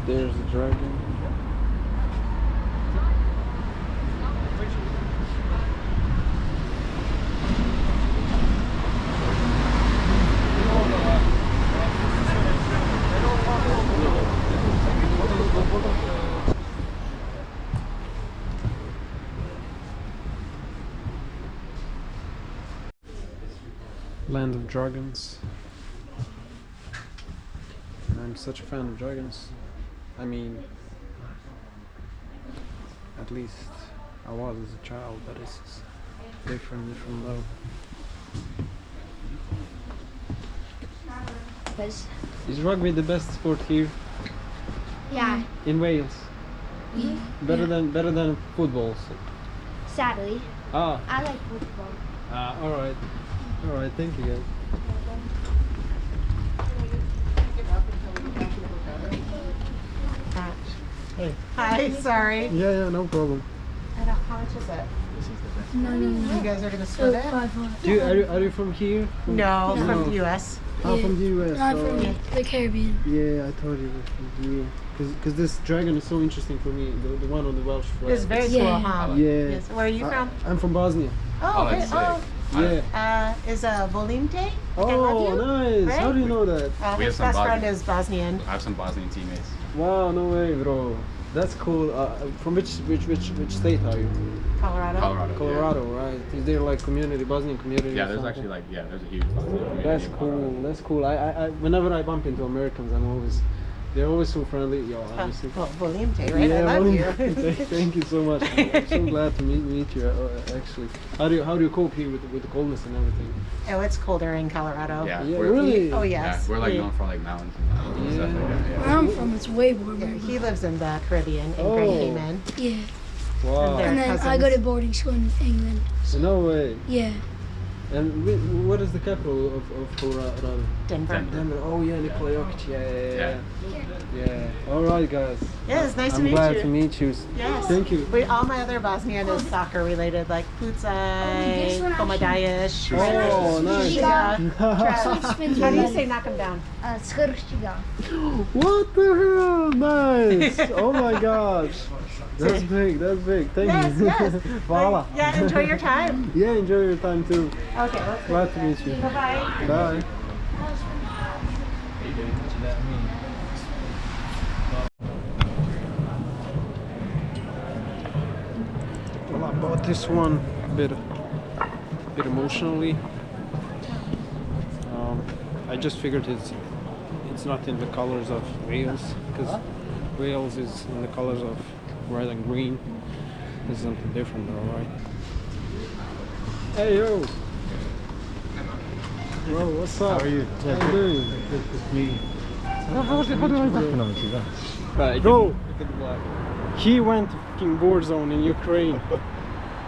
There's the dragon. Land of Dragons. I'm such a fan of dragons. I mean, at least I was as a child, but it's different though. Is rugby the best sport here? Yeah. In Wales? Better than football. Sadly. Ah. I like football. Alright. Alright, thank you guys. Hey. Hi, sorry. Yeah, no problem. How much is it? No. You guys are gonna split it? Are you from here? No, from the US. Oh, from the US. Not from the Caribbean. Yeah, I thought you were from here. Because this dragon is so interesting for me, the one on the Welsh flag. It's very cool, huh? Yeah. Yes. Where are you from? I'm from Bosnia. Oh, okay. Yeah. Is Volinte? Oh, nice. Right? How do you know that? We His have some best friend Bosnian. is Bosnian. I have some Bosnian teammates. Wow, no way, bro. That's cool. From which state are you? Colorado. Colorado, right? Is there like Bosnian community? Yeah, or there's something? actually like, there's a huge Bosnian community. That's cool. That's cool. I whenever I bump into Americans, they're always so friendly. Yo, honestly. Well, Volinte, right? Yeah, I love you. Thank you so much. I'm so glad to meet you. Actually, how do you cope here with the coldness and everything? Oh, it's colder in Colorado. Yeah, Yeah, we're, really? Oh, yeah, yes. we're like known for like mountains and stuff like that. Where Yeah. I'm from, it's way warmer. He lives in the Caribbean, in Oh. Grand Cayman. Yeah. Wow. They're And then I cousins. go to boarding school in England. No way. Yeah. And what is the capital of Colorado? Denver. Denver. Oh yeah, Nikola Jokic. Yeah. All right, guys. Yeah, it's nice to I'm meet glad you. to meet you. Yes. Thank you. All my other Bosnian is soccer related, like futsal, komadayish. Oh, nice. How Spins do you with say knock him down? Skrščiga. What the hell? Nice. Oh my gosh. That's big. Thank Yes, you. yes. Hvala. Yeah, enjoy your time. Yeah, enjoy your time too. Okay, let's go. Glad to meet you. Bye-bye. Bye. Well, I bought this one a bit emotionally. I just figured it's not in the colors of Wales, because Wales is in the colors of red and green. This is something different though, right? Hey yo! Bro, what's up? How are you? How you doing? How do I recognize you then? Bro, he went to fucking war zone in Ukraine.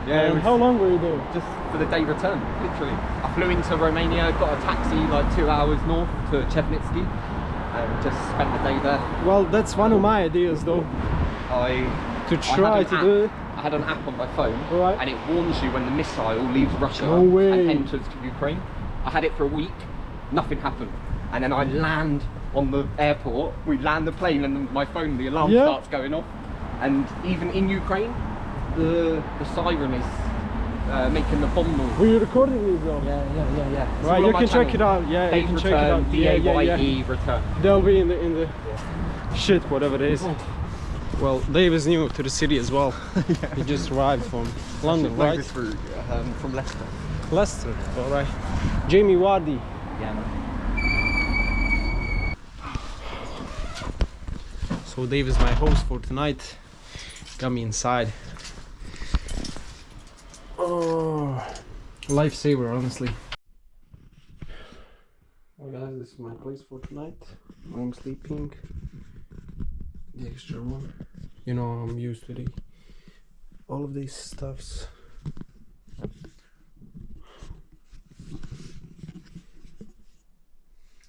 Yeah, And how long were you there? just for the day return, literally. I flew into Romania, got a taxi like 2 hours north to Chernivtsi, and just spent the day there. Well, that's one of my ideas though. To try to do it. I had an app on my phone, Right. and it warns you when the missile leaves Russia No way. and enters Ukraine. I had it for a week, nothing happened. And then I land on the airport, we land the plane, and my phone, the alarm Yeah. starts going off. And even in Ukraine, the siren is making the bomb noise. Were you recording these though? Yeah. It's Right, all you on my can check it channel. out. Yeah, you can check it DayeReturn, out. Yeah. DayeReturn. Return. They'll be in the shit, whatever it is. Well, Dave is new to the city as well. He just arrived from London, Like right? this route from Leicester. Leicester, all right. Jamie Wardy. Yeah, man. So Dave is my host for tonight. Got me inside. Oh, lifesaver, honestly. Well, guys, this is my place for tonight. I'm sleeping. The extra one. You know, I'm used to all of these stuffs.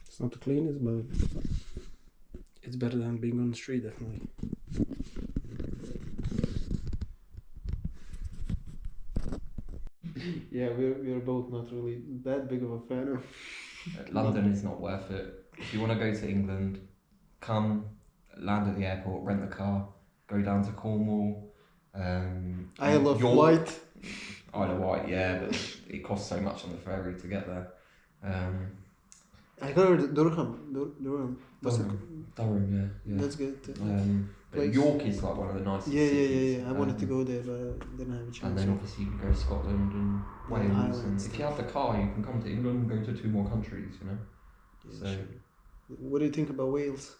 It's not the cleanest, but it's better than being on the street, definitely. Yeah, we're both not really that big of a fan of London is not worth it. If you want to go to England, come land at the airport, rent the car, go down to Cornwall. Isle of York. Wight. Isle of Wight, yeah, but it costs so much on the ferry to get there. I heard Durham. Durham, yeah. That's good. But Place. York is like one of the nicest cities. Yeah. I wanted to go there, but I didn't have a chance. And then obviously you can go to Scotland and Wales. Ireland And stuff. if you have the car, you can come to England and go to 2 more countries, you know. Yeah, So sure. What do you think about Wales?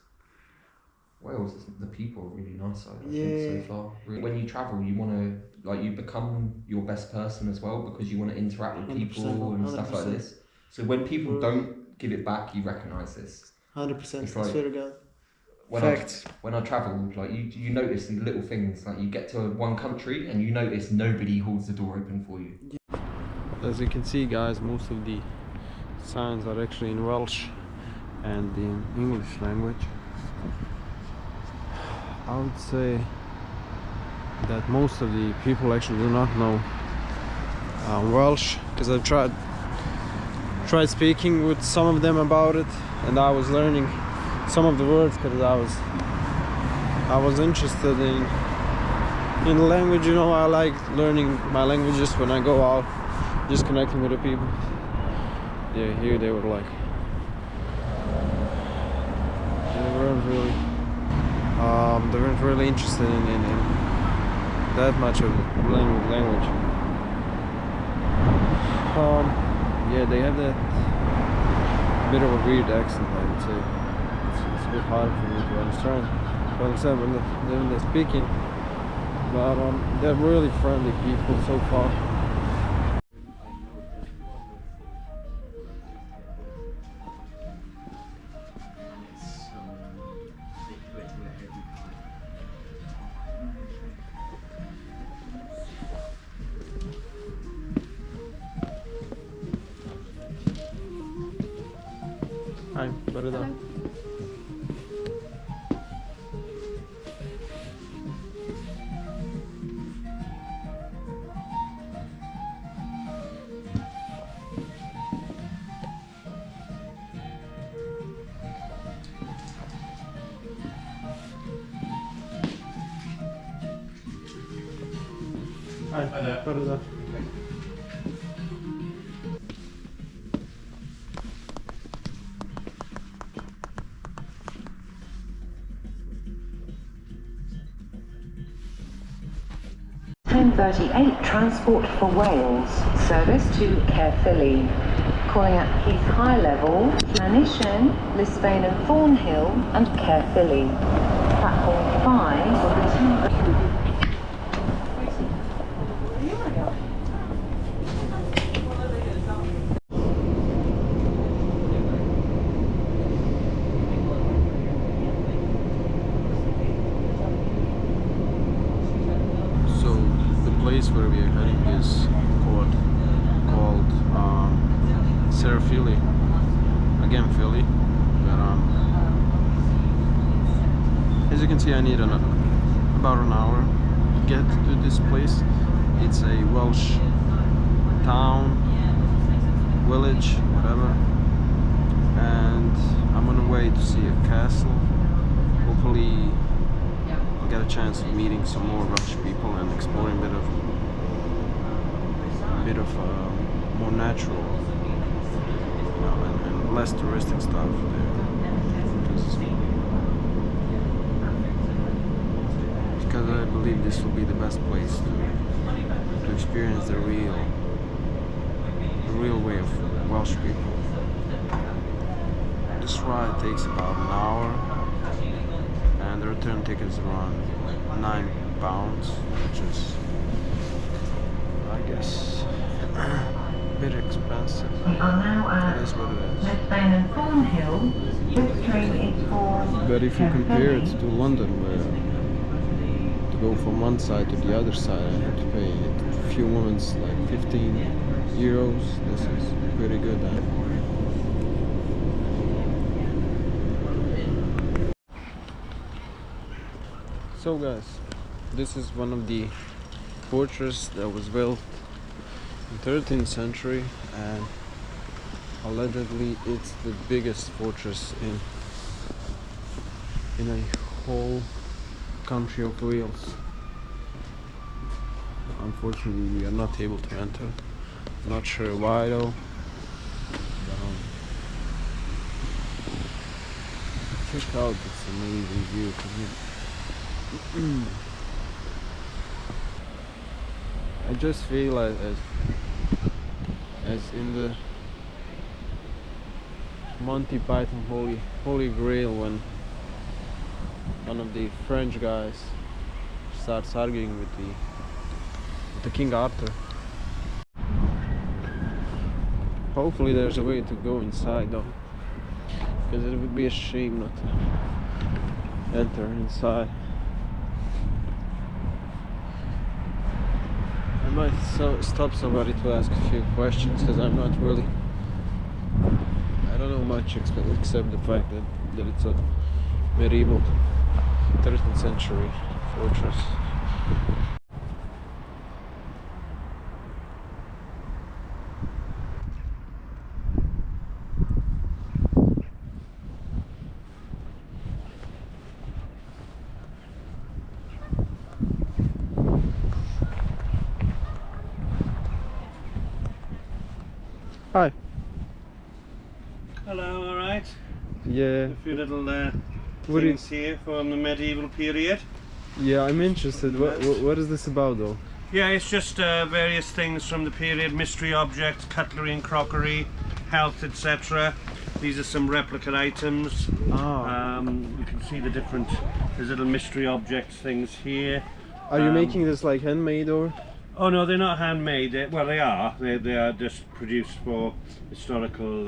Wales, the people are really nice. I Yeah. think so far. When you travel, you want to you become your best person as well because you want to interact with people 100%, and stuff like this. So when people don't give it back, you recognise this. 100%. It's I like- swear to God. When Facts. When I travel, like you notice these little things. Like you get to one country and you notice nobody holds the door open for you. As you can see, guys, most of the signs are actually in Welsh and in English language. I would say that most of the people actually do not know Welsh, because I've tried speaking with some of them about it, and I was learning some of the words because I was interested in the language. You know, I like learning my languages when I go out, just connecting with the people. Yeah, here they were like, they weren't really interested in that much of language. Yeah, they have that bit of a weird accent, I would say. It's a bit hard for me to understand when they're speaking, but they're really friendly people so far. Hi, Barida. Hi, Barida. Transport for Wales, service to Caerphilly. Calling at Heath High Level, Llanishen, Lisbane and Thornhill, and Caerphilly. Platform 5 will return. Place where we are heading is called Philly. Again, Philly. But as you can see, I need about an hour to get to this place. It's a Welsh town, village, whatever, and I'm on the way to see a castle. Hopefully I'll get a chance of meeting some more Welsh people and exploring a bit of more natural, you know, and less touristic stuff there. Because I believe this will be the best place to experience the real way of Welsh people. This ride takes about an hour, and the return ticket is around £9, which is, I guess, a bit expensive. That is what it is. Lisbane and Thornhill. This train is for But if you compare it to London, where to go from one side to the other side I have to pay a few moments like 15 euros, this is pretty good. So guys, this is one of the fortresses that was built in 13th century, and allegedly it's the biggest fortress in a whole country of Wales. Unfortunately, we are not able to enter. Not sure why though. Check out this amazing view from here. I just feel as in the Monty Python Holy Grail, when one of the French guys starts arguing with the King Arthur. Hopefully there's a way to go inside though, because it would be a shame not to enter inside. I might stop somebody to ask a few questions, because I'm not really, I don't know much except the fact that it's a medieval 13th century fortress. Hi. Hello, alright. Yeah. A few little What things here from the medieval period. Yeah, I'm interested. What is this about though? Yeah, it's just various things from the period, mystery objects, cutlery and crockery, health, etc. These are some replica items. Ah. You can see the different, there's little mystery objects things here. Are you making this like handmade or? Oh no, they're not handmade. Well, they are. They are just produced for historical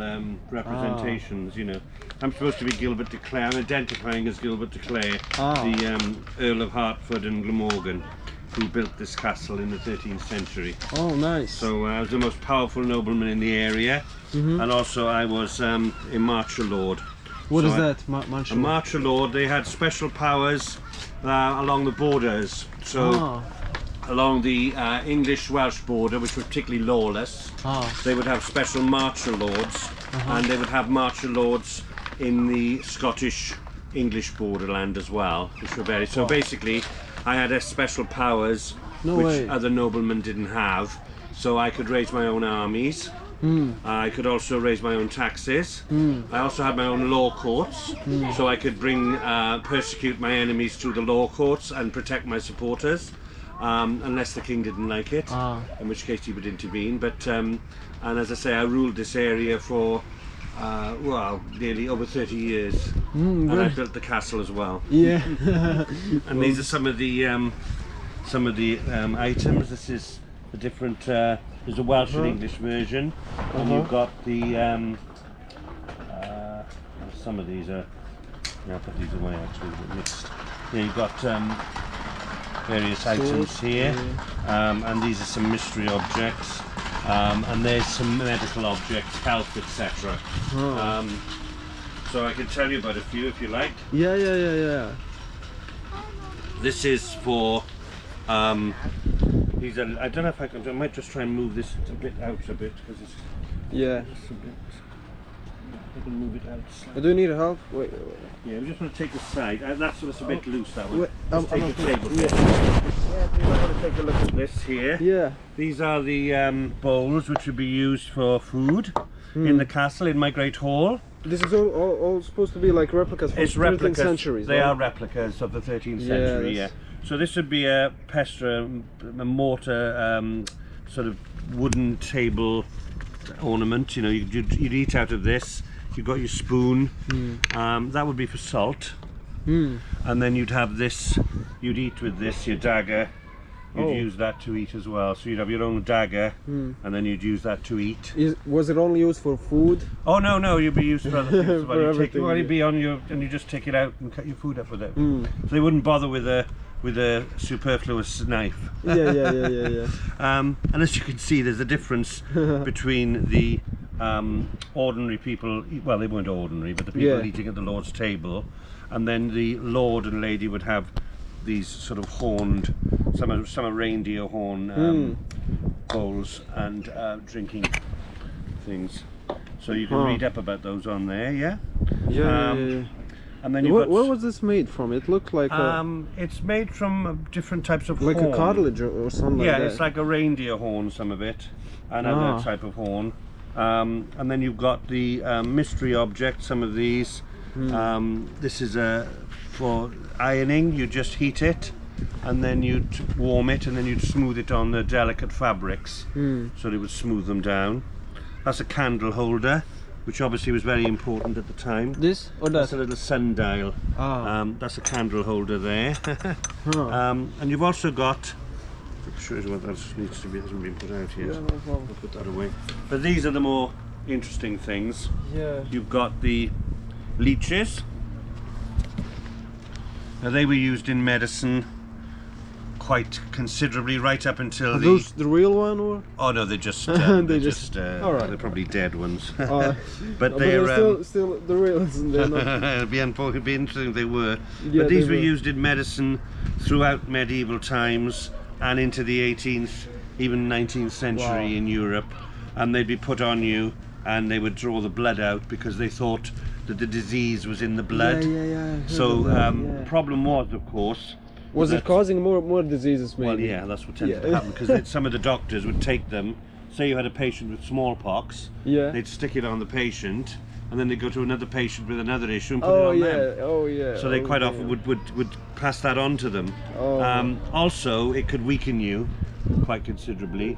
representations. You know, I'm supposed to be Gilbert de Clare. I'm identifying as Gilbert de Clare, the Earl of Hertford and Glamorgan, who built this castle in the 13th century. Oh, nice. So I was the most powerful nobleman in the area, and also I was a marcher lord. What is that? Marcher? A marcher lord. They had special powers along the borders. So. Along the English-Welsh border, which were particularly lawless, they would have special marcher lords, and they would have marcher lords in the Scottish-English borderland as well, which were very. So basically, I had special powers which other noblemen didn't have. So I could raise my own armies. I could also raise my own taxes. I also had my own law courts, so I could persecute my enemies through the law courts and protect my supporters. Unless the king didn't like it, in which case he would intervene. But and as I say, I ruled this area for well, nearly over 30 years, and I built the castle as well. Yeah. And these are some of the items. This is the different. There's a Welsh and English version, and you've got the. Some of these are. Yeah, I'll put these away actually. They're mixed. Yeah, you've got. Various items here, and these are some mystery objects, and there's some medical objects, health, etc. So I can tell you about a few if you like. Yeah. This is for these are. I don't know if I can. I might just try and move this a bit out a bit because it's. Yeah. Just a bit. I can move it out slightly. Do you need help? Wait. Yeah, we just want to take the side. That's what's a bit loose. That one. Wait, Let's take the table. Yeah, if you want to take a look at this here. Yeah. These are the bowls which would be used for food in the castle, in my great hall. This is all supposed to be like replicas from the 13th century. They are replicas of the 13th century, yeah. So this would be a pestra, a mortar, sort of wooden table ornament. You know, you'd eat out of this. You've got your spoon. That would be for salt. And then you'd have this. You'd eat with this, your dagger. You'd use that to eat as well. So you'd have your own dagger, and then you'd use that to eat. Was it only used for food? Oh no, you'd be used for other things. For You'd be on your, and you just take it out and cut your food up with it. So they wouldn't bother with a superfluous knife. Yeah. And as you can see, there's a difference between the ordinary people. Well, they weren't ordinary, but the people eating at the Lord's table, and then the Lord and Lady would have these sort of horned, some are reindeer horn bowls and drinking things. So you can read up about those on there, yeah? Yeah. And then you've What, got what was this made from? It looked like it's made from different types of like horn. a cartilage or something Yeah, like that. it's like a reindeer horn, some of it, another type of horn. And then you've got the mystery object, some of these. This is for ironing. You just heat it, and then you'd warm it, and then you'd smooth it on the delicate fabrics, so it would smooth them down. That's a candle holder, which obviously was very important at the time. This or That's that? a little sundial. That's a candle holder there. And you've also got, I'm sure what else needs to be, hasn't been put out yet. I'll put that away. But these are the more interesting things. Yeah. You've got the leeches. Now they were used in medicine quite considerably right up until Are those the real one or? Oh no, they're just They they're just- all right. they're probably dead ones. But but they're they're still the real ones. They're not. it'd be interesting if they were. Yeah, But these they were were. used in medicine throughout medieval times and into the 18th, even 19th century Wow. in Europe, and they'd be put on you and they would draw the blood out because they thought that the disease was in the blood. Yeah. So the problem was, of course, Was it that- causing more diseases? Maybe. well, yeah, that's what tended to happen because some of the doctors would take them. Say you had a patient with smallpox, Yeah. they'd stick it on the patient, and then they'd go to another patient with another issue and put it Oh on yeah. them. Oh yeah. So they quite yeah. often would pass that on to them. Oh. Also, it could weaken you quite considerably.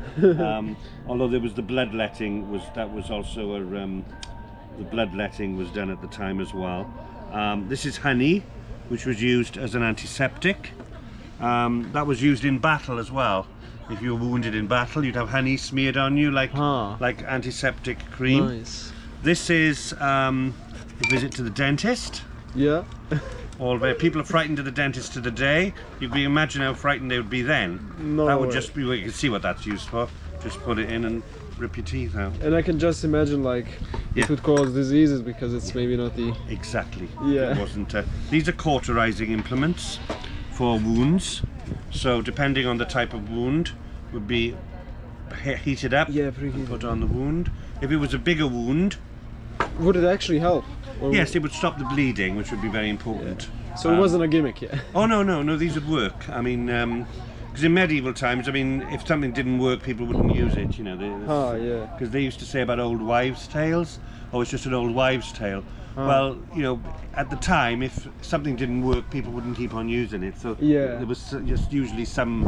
Although there was the bloodletting, that was also the bloodletting was done at the time as well. This is honey, which was used as an antiseptic. That was used in battle as well. If you were wounded in battle, you'd have honey smeared on you like antiseptic cream. Nice. This is a visit to the dentist. Yeah. All where people are frightened of the dentist today. You can imagine how frightened they would be then. No that would way. just be. You can see what that's used for. Just put it in and rip your teeth out. And I can just imagine like Yeah. it would cause diseases because it's maybe not the. Exactly. Yeah. It wasn't. These are cauterizing implements for wounds. So depending on the type of wound, would be heated up. Yeah, and preheated. put on the wound. If it was a bigger wound, Would it actually help? Or yes, it would stop the bleeding, which would be very important. So it wasn't a gimmick, yeah. Oh no, these would work. I mean, because in medieval times, I mean, if something didn't work, people wouldn't use it, you know. Yeah. Because they used to say about old wives' tales, oh, it's just an old wives' tale. Well, you know, at the time, if something didn't work, people wouldn't keep on using it. So Yeah. there was just usually some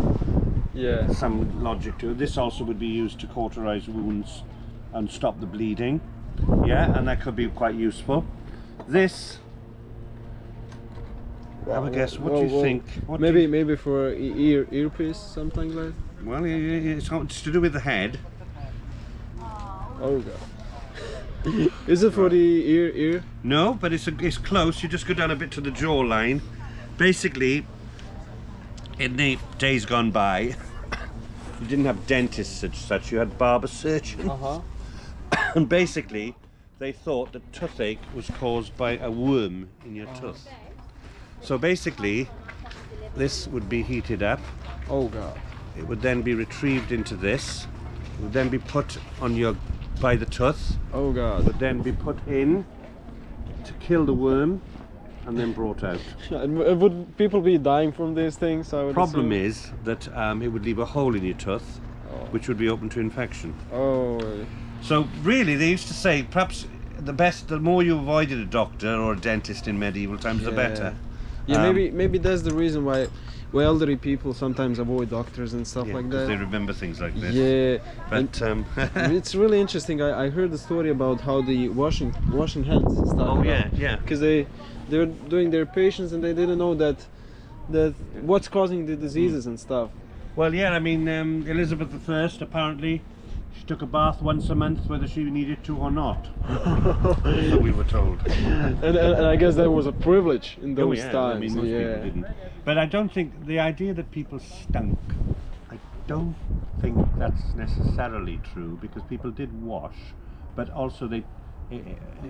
logic to it. This also would be used to cauterize wounds and stop the bleeding. Yeah, and that could be quite useful. This. Have a guess. What do you think? What do you- Maybe for earpiece, something like. Well, it's to do with the head. Oh god. Is it for the ear? No, but it's close. You just go down a bit to the jawline. Basically, in the days gone by, you didn't have dentists as such. You had barber surgeons. And basically, they thought that toothache was caused by a worm in your tooth. So basically, this would be heated up. Oh god. It would then be retrieved into this. It would then be put on by the tooth. Oh god. Would then be put in to kill the worm, and then brought out. And would people be dying from these things? I would Problem assume? is that it would leave a hole in your tooth, which would be open to infection. Oh. So really, they used to say perhaps the more you avoided a doctor or a dentist in medieval times, the better. Yeah, maybe that's the reason why elderly people sometimes avoid doctors and stuff like because that. they remember things like this. Yeah, But it's really interesting. I heard the story about how the washing hands and stuff. oh yeah. Because they were doing their patients and they didn't know that what's causing the diseases and stuff. Well, yeah. I mean, Elizabeth I apparently she took a bath once a month, whether she needed to or not. So we were told. And I guess that was a privilege in those I times. mean, most people didn't. But I don't think the idea that people stunk, I don't think that's necessarily true, because people did wash, but also they,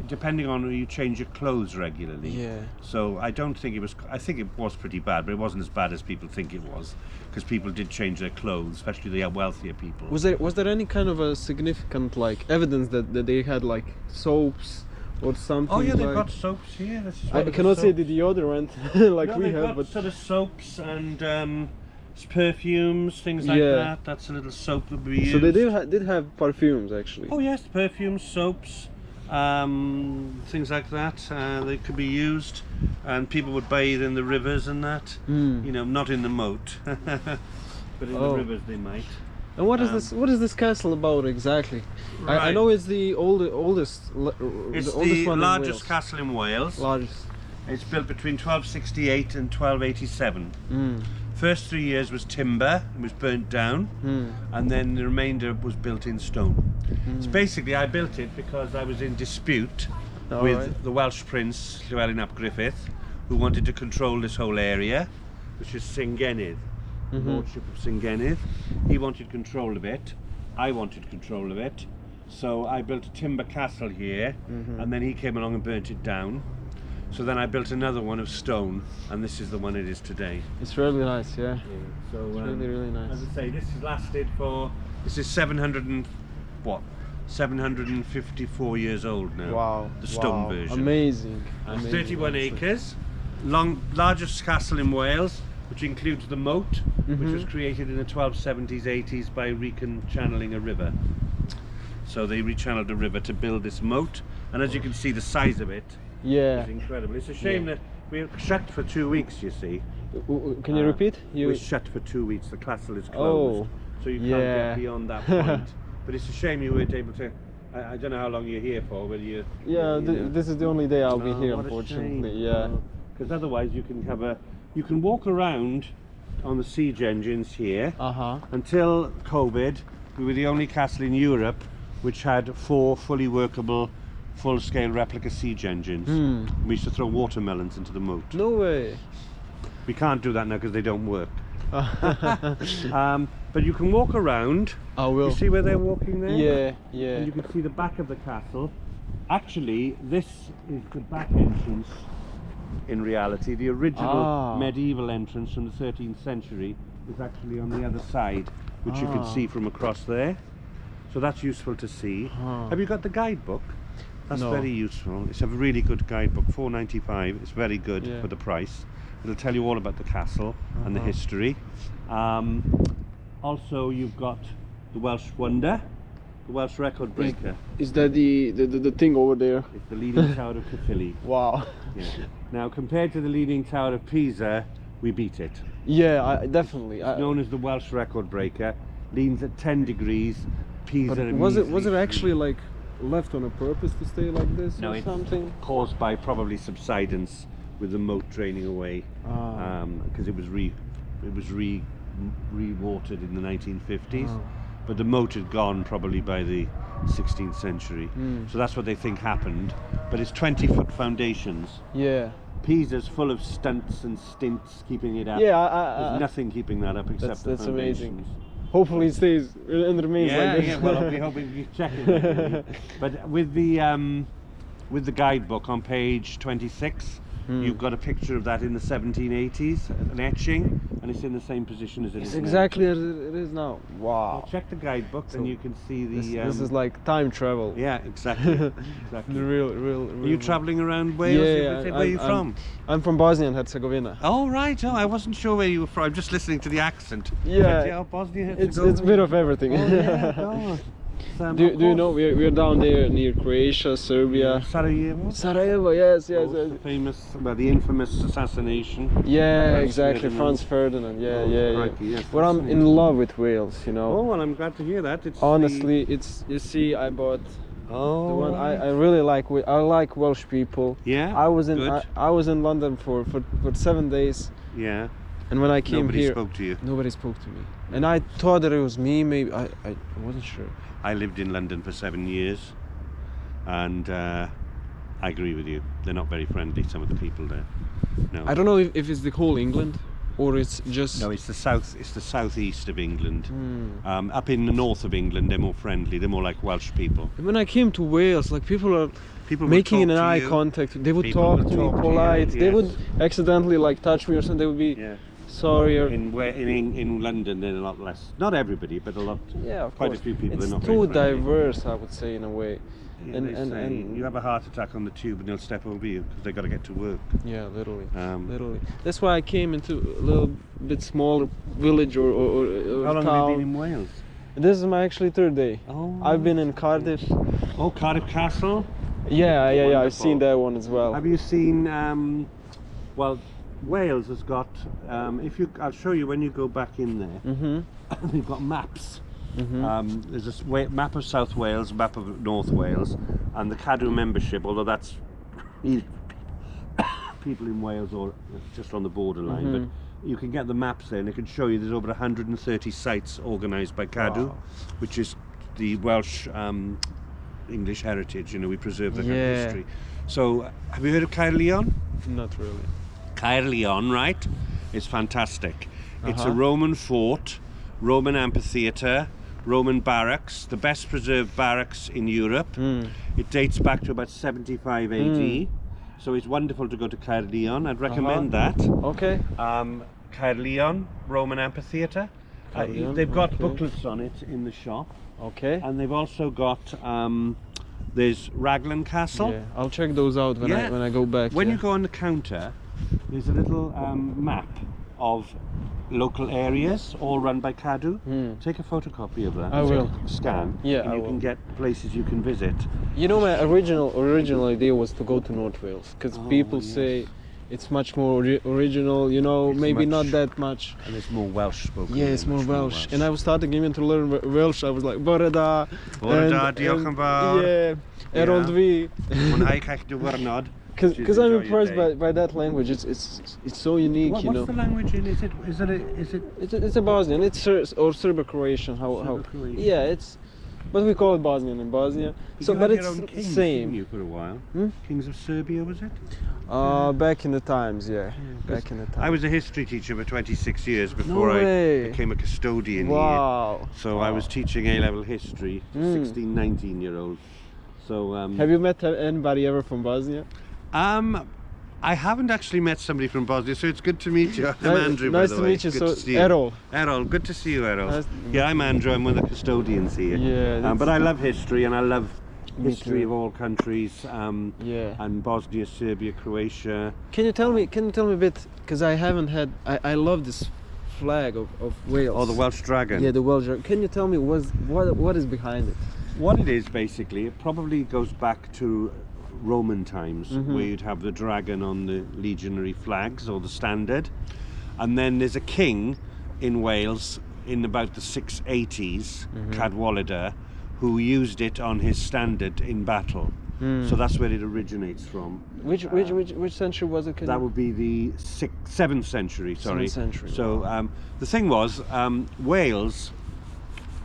depending on you change your clothes regularly. Yeah. So I don't think it was. I think it was pretty bad, but it wasn't as bad as people think it was, because people did change their clothes, especially the wealthier people. Was there any kind of a significant like evidence that they had like soaps or something? Oh yeah, they've like, got soaps here. This is one I of the cannot say the soaps. deodorant like No, we they've have, got but sort of soaps and perfumes, things like Yeah. that. That's a little soap that we use. so they did have perfumes actually. Oh yes, perfumes, soaps, things like that. They could be used, and people would bathe in the rivers and that. You know, not in the moat, but in the Oh. rivers they might. And what is this? What is this castle about exactly? I Right. know it's the oldest. It's the oldest the one in largest Wales. castle in Wales. Largest. It's built between 1268 and 1287. First 3 years was timber, it was burnt down, and then the remainder was built in stone. So basically I built it because I was in dispute with Alright. the Welsh prince, Llewellyn ap Griffith, who wanted to control this whole area, which is Singennydd, the lordship of Singennydd. He wanted control of it, I wanted control of it, so I built a timber castle here, and then he came along and burnt it down. So then I built another one of stone, and this is the one it is today. It's really nice, yeah. So Really, really nice. as I say, this has lasted for, this is 754 years old now. Wow. The stone wow. version. Amazing. And it's Amazing, 31 honestly. acres, largest castle in Wales, which includes the moat, which was created in the 1270s, 80s by rechanneling a river. So they rechanneled a river to build this moat, and as you can see, the size of it Yeah. is incredible. It's a shame that we're shut for 2 weeks, you see. Can you repeat? We're shut for 2 weeks, the castle is closed, Oh, so you can't yeah. get beyond that point. But it's a shame you weren't able to, I don't know how long you're here for, but you... Yeah, this is the only day I'll be Oh, here, what a unfortunately. shame. Yeah. Because otherwise you can have you can walk around on the siege engines here. Until COVID, we were the only castle in Europe which had 4 fully workable, full-scale replica siege engines. We used to throw watermelons into the moat. No way. We can't do that now because they don't work. But you can walk around. I will. You see where they're walking there? Yeah, yeah. And you can see the back of the castle. Actually, this is the back entrance in reality. The original medieval entrance from the 13th century is actually on the other side, which you can see from across there. So that's useful to see. Have you got the guidebook? That's No. very useful. It's a really good guidebook, £4.95. It's very good Yeah. for the price. It'll tell you all about the castle and the history. Also, you've got the Welsh Wonder, the Welsh Record Breaker. Is that the thing over there? It's the Leaning Tower of Caerphilly. Wow. Yeah. Now, compared to the Leaning Tower of Pisa, we beat it. Yeah, definitely. Known as the Welsh Record Breaker, leans at 10 degrees. Pisa. But was it actually like left on a purpose to stay like this No, or it's something? caused by probably subsidence with the moat draining away, because it was re-watered in the 1950s. But the moat had gone probably by the 16th century. So that's what they think happened. But it's 20-foot foundations. Yeah. Pisa's full of stunts and stints keeping it up. Yeah, There's nothing keeping that up except the that's amazing. foundations. Hopefully it stays and remains like this. Yeah, well, I'll be hoping you check it. Really. But with the guidebook on page 26, you've got a picture of that in the 1780s, an etching, and it's in the same position as it It's is exactly as it is now. now. Wow. Well, check the guidebook and you can see the... This is like time travel. Yeah, exactly. Exactly. The real. Are you travelling around Wales? Yeah, Where are you from? I'm from Bosnia and Herzegovina. Oh, right. Oh, I wasn't sure where you were from. I'm just listening to the accent. Yeah. Bosnia, It's a bit of everything. Oh, yeah, God. Do you know we're down there near Croatia, Serbia, Sarajevo? Sarajevo? Yes. The famous, well, the infamous assassination. Yeah, Franz exactly. Ferdinand. Franz Ferdinand. Yeah. crikey, yes, Well, I'm in love with Wales. You Oh, know. well, I'm glad to hear that. It's Honestly, it's I bought the one right. I really like. I like Welsh people. Yeah, I was in good. I was in London for 7 days, Yeah. and when I came Nobody here, spoke to you. nobody spoke to me, and I thought that it was me. Maybe I wasn't sure. I lived in London for 7 years, and I agree with you. They're not very friendly, some of the people there. No. I don't know if it's the whole England, or it's just. No, it's the south. It's the southeast of England. Up in the north of England, they're more friendly. They're more like Welsh people. When I came to Wales, like people are People would making talk an to eye you. contact. They would People talk would to me talk to you, polite. They yes. would accidentally like touch me or something. They would be Yeah. Sorry. In London, they're a lot less. Not everybody, but a lot. Yeah, of quite course. a few people. It's are not too very friendly. diverse, I would say, in a way. Yeah, and you have a heart attack on the tube and they'll step over you because they've got to get to work. Yeah, literally. Um, That's why I came into a little bit smaller village or How long town. have you been in Wales? This is my actually third day. Oh. I've been in Cardiff. Oh, Cardiff Castle. Yeah. I've Wonderful. seen that one as well. Have you seen? Well, Wales has got. I'll show you when you go back in there. Mm-hmm. They've got maps. There's a map of South Wales, map of North Wales, and the Cadw membership. Although that's people in Wales or just on the borderline, but you can get the maps there, and it can show you there's over 130 sites organised by Cadw, which is the Welsh English heritage. You know, we preserve the kind of history. So, have you heard of Caerleon? Not really. Caerleon, right? It's fantastic. It's a Roman fort, Roman amphitheatre, Roman barracks, the best preserved barracks in Europe. It dates back to about 75 AD. So it's wonderful to go to Caerleon. I'd recommend that. Okay. Caerleon, Roman amphitheatre. They've got booklets on it in the shop. Okay. And they've also got there's Raglan Castle. Yeah, I'll check those out when I go back. When you go on the counter, there's a little map of local areas, all run by Cadw. Take a photocopy of that. I will. Scan. Yeah, and I you will. can get places you can visit. You know, my original idea was to go to North Wales because people say it's much more original. You know, It's maybe not much- that much. And it's more Welsh spoken. Yeah, it's more much Welsh. And I was starting even to learn Welsh. I was like, Borada. Diolch yn fawr. Yeah, Errol V. Mwynhau eich diwrnod. Because I'm Enjoy your impressed day. by that language. It's so unique, you know. What's the language in? Is it? It's a Bosnian. It's Serbo-Croatian. How? Serbo-Croatian. Yeah, it's. But we call it Bosnian in Bosnia. You So, had but your it's own kings, same. didn't you, for a while? Kings of Serbia, was it? Back in the times, yeah. Back in the times. I was a history teacher for 26 years before way. I became a custodian here. Wow. So I was teaching A-level history, 16, 19-year-olds. So Have you met anybody ever from Bosnia? I haven't actually met somebody from Bosnia, so it's good to meet you. I'm Andrew, by Nice the to way. meet you. Good So, to see you. Errol. Errol, good to see you, Errol. Nice to Yeah, I'm Andrew. I'm one of the custodians here. Yeah, but I love history, and I love Me history too. of all countries. Yeah. And Bosnia, Serbia, Croatia. Can you tell me a bit? Because I haven't had. I love this flag of Wales. Oh, the Welsh dragon. Yeah, the Welsh. Can you tell me what is behind it? What it is basically, it probably goes back to Roman times, where you'd have the dragon on the legionary flags or the standard, and then there's a king in Wales in about the 680s, Cadwaladr, who used it on his standard in battle. So that's where it originates from. Which century was it? That would be the 7th century. Sorry. 7th century. So the thing was, Wales.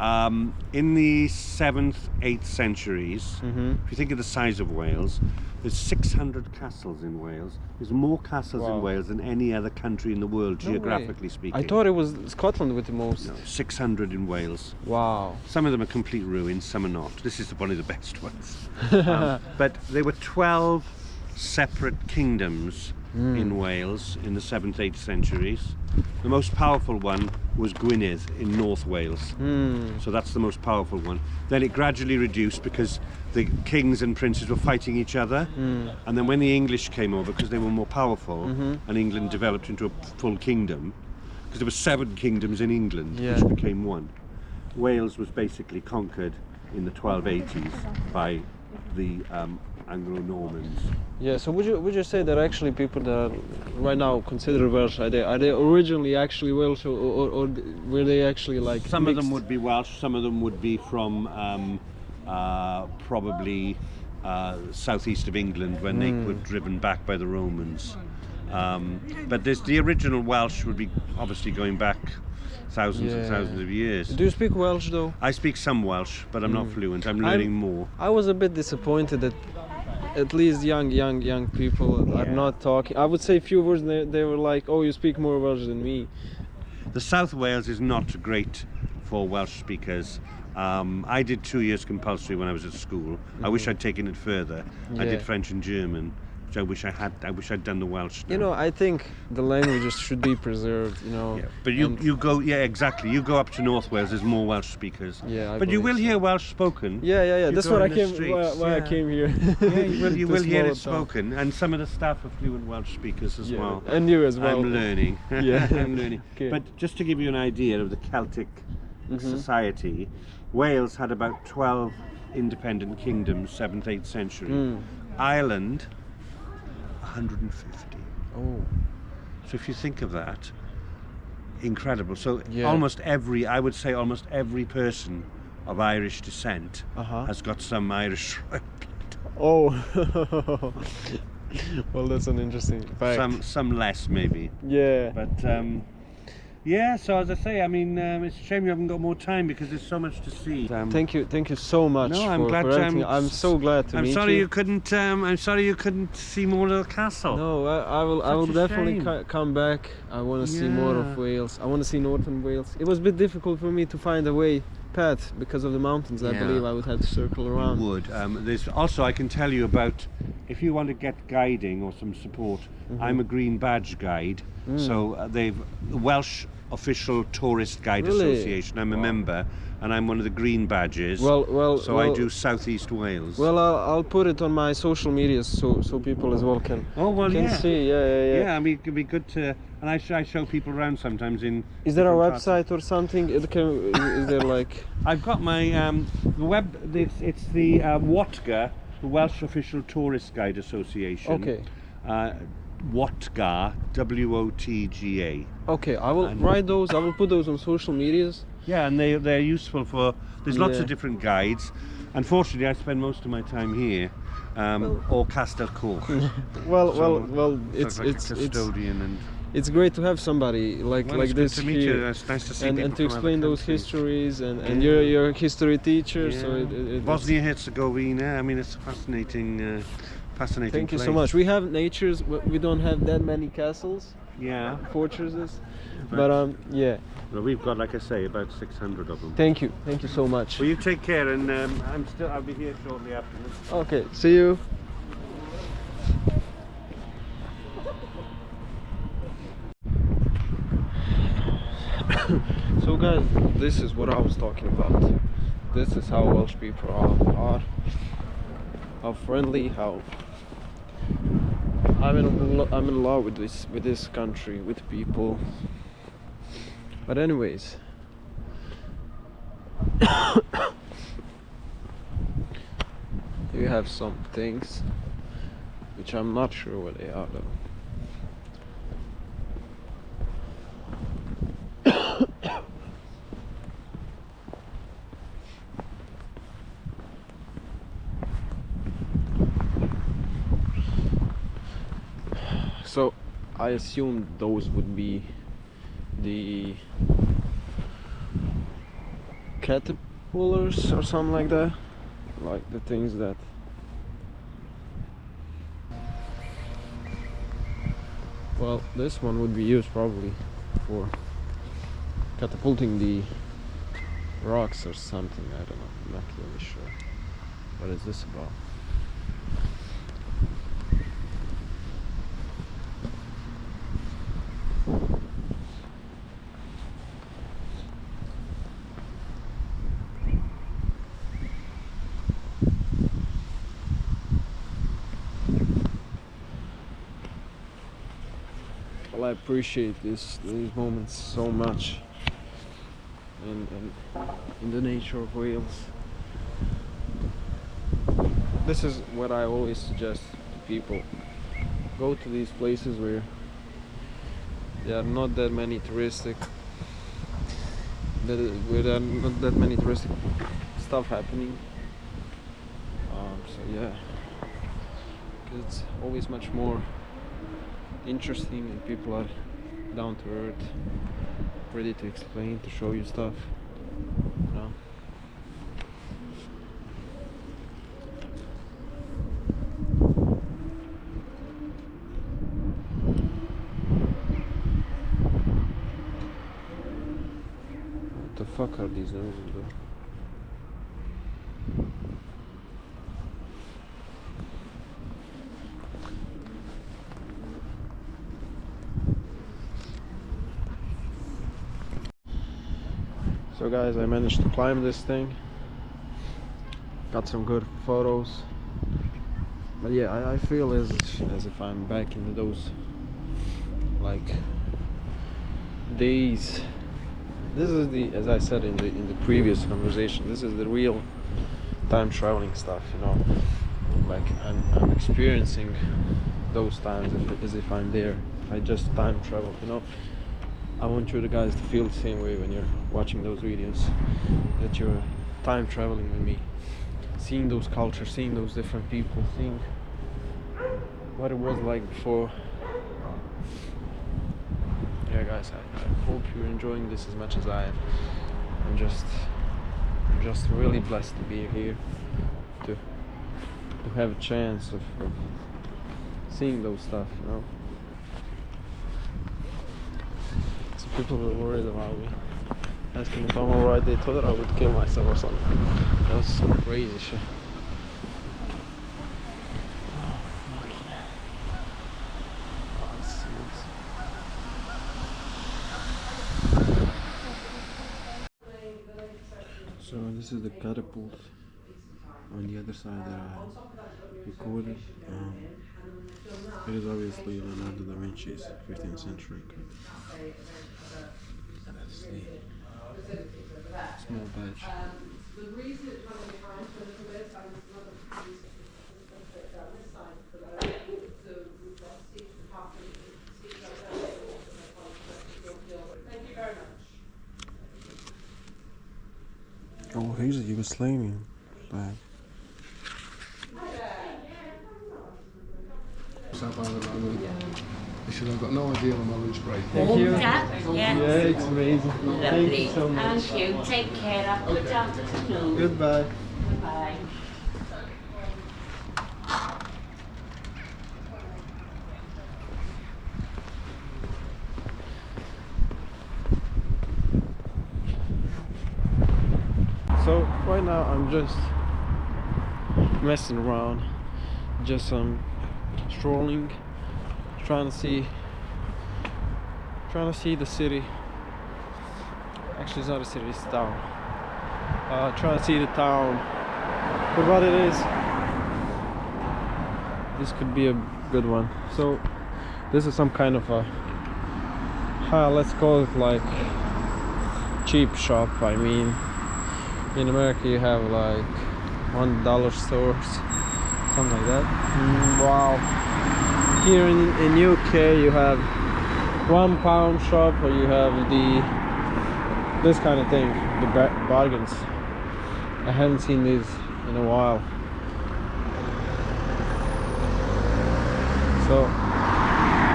In the 7th, 8th centuries, if you think of the size of Wales, there's 600 castles in Wales. There's more castles in Wales than any other country in the world, No geographically way. speaking. I thought it was Scotland with the most. No, 600 in Wales. Wow. Some of them are complete ruins, some are not. This is one of the best ones. But there were 12 separate kingdoms in Wales in the 7th, 8th centuries. The most powerful one was Gwynedd in North Wales. So that's the most powerful one. Then it gradually reduced because the kings and princes were fighting each other. And then when the English came over, because they were more powerful, and England developed into a full kingdom, because there were 7 kingdoms in England, which became one. Wales was basically conquered in the 1280s by the Anglo-Normans. Yeah. So would you say that actually people that are right now considered Welsh are they originally actually Welsh or were they actually like Some of them mixed? would be Welsh, some of them would be from probably southeast of England when they were driven back by the Romans. But there's the original Welsh would be obviously going back thousands and thousands of years. Do you speak Welsh though? I speak some Welsh, but I'm not fluent. I'm learning more. I was a bit disappointed that at least young people are not talking. I would say a few words. They were like, "Oh, you speak more Welsh than me." The South Wales is not great for Welsh speakers. I did 2 years compulsory when I was at school. I wish I'd taken it further. I Yeah. did French and German, which I wish I had. I wish I'd done the Welsh. Now. You know, I think the languages should be preserved. You know. Yeah, but you go, yeah, exactly. You go up to North Wales. There's more Welsh speakers. Yeah, but you will believe hear Welsh spoken. Yeah. You That's go what I in the came. streets, Why I yeah. came here. Yeah, you will To hear it small town. spoken, and some of the staff are fluent Welsh speakers as well. And you as well. I'm learning. Yeah. I'm learning. Okay. But just to give you an idea of the Celtic society, Wales had about 12 independent kingdoms, 7th, 8th century. Ireland, 150. Oh. So if you think of that, incredible. So Yeah. I would say almost every person of Irish descent has got some Irish royal blood. Oh. Well, that's an interesting fact. Some less maybe. Yeah. But yeah, so as I say, I mean, it's a shame you haven't got more time because there's so much to see. Thank you so much. No, I'm for glad. everything. I'm so glad to meet sorry you. you couldn't. I'm sorry you couldn't see more of the castle. No, I will Such a definitely shame. come back. I want to see more Yeah. of Wales. I want to see northern Wales. It was a bit difficult for me to find a path because of the mountains. I Yeah. believe I would have to circle around. You would. There's also I can tell you about if you want to get guiding or some support. I'm a green badge guide, so they've the Welsh Official Tourist Guide Really? Association. I'm a member, and I'm one of the green badges. Well, so I do Southeast Wales. Well, I'll put it on my social media so people as well can. Oh well, can yeah. see. Yeah. Yeah, I mean, it'd be good to, and I show people around sometimes in. Is there a different parts. website or something? Is there like? I've got my it's the WOTGA, the Welsh Official Tourist Guide Association. Okay. WOTGA, WOTGA. Okay, I will write those. I will put those on social medias. Yeah, and they're useful for. There's lots Yeah. of different guides. Unfortunately, I spend most of my time here, or Castelcoch. Well, it's like a custodian and. it's great to have somebody like It's this good to meet here. you. It's nice to see people and to from other explain those countries. histories and you're a history teacher, so it Bosnia Herzegovina. I mean, it's a fascinating thank you so place. much. We have natures. We don't have that many castles, Yeah. fortresses, but yeah. Well, we've got, like I say, about 600 of them. Thank you so much. Well, you take care, and I'll be here shortly afterwards. Okay, see you. So guys, this is what I was talking about. This is how Welsh people are. How friendly, how I'm in love with this country, with people. But anyways, you have some things which I'm not sure what they are though. So I assumed those would be the caterpillars or something like that, like the things that well, this one would be used probably for catapulting the rocks or something. I don't know, I'm not really sure. What is this about? Well, I appreciate these moments so much, and in the nature of Wales. This is what I always suggest to people: go to these places where there are not that many touristic, where there are not that many touristic stuff happening. So yeah, 'cause it's always much more interesting and people are down to earth, ready to explain, to show you stuff, you know. What the fuck are these noises though? So guys, I managed to climb this thing. Got some good photos. But yeah, I feel as if I'm back in those like days. This is the, as I said in the previous conversation, this is the real time traveling stuff, you know. Like I'm experiencing those times as if I'm there. I just time travel, you know. I want you guys to feel the same way when you're watching those videos, that you're time traveling with me, seeing those cultures, seeing those different people, seeing what it was like before. Yeah guys, I hope you're enjoying this as much as I am. I'm just really blessed to be here, to have a chance of seeing those stuff, you know. Some people were worried about me, asking if I'm alright. They thought that I would kill myself or something. That was some crazy shit. So this is the catapult on the other side that I recorded. It is obviously Leonardo da Vinci's 15th century. Let's see. Small badge. Oh, he's a Yugoslavian flag. You should have got no idea on my lunch break. Thank you. Yeah. Yeah, it's amazing. Thank you so much. Thank you. Take care. Have a good afternoon. Goodbye. Bye. So right now I'm just messing around, just strolling, trying to see the city. Actually, it's not a city, it's a town. Trying to see the town for what it is. This could be a good one. So this is some kind of a let's call it like cheap shop. I mean, in America you have like $1 stores, something like that. Wow. Here in UK you have £1 shop, or you have this kind of thing, the bargains. I haven't seen these in a while. So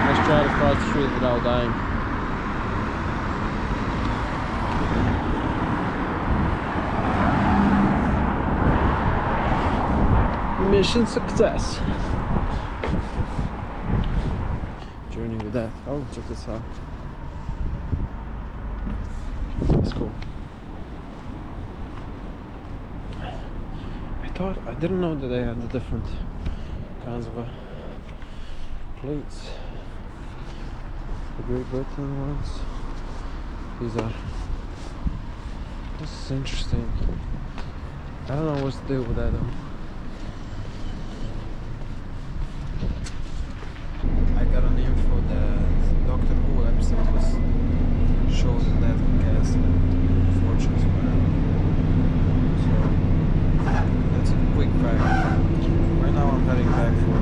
let's try to cross the street without dying. Mission success. Journey with that. Oh, check this out. That's cool. I didn't know that they had the different kinds of plates. The Great Britain ones. This is interesting. I don't know what to do with that though. I got a name for the Doctor Who episode was showed the death of gas and fortunes, whatever. So that's a quick fact. Right now I'm heading back for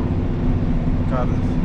Cardiff and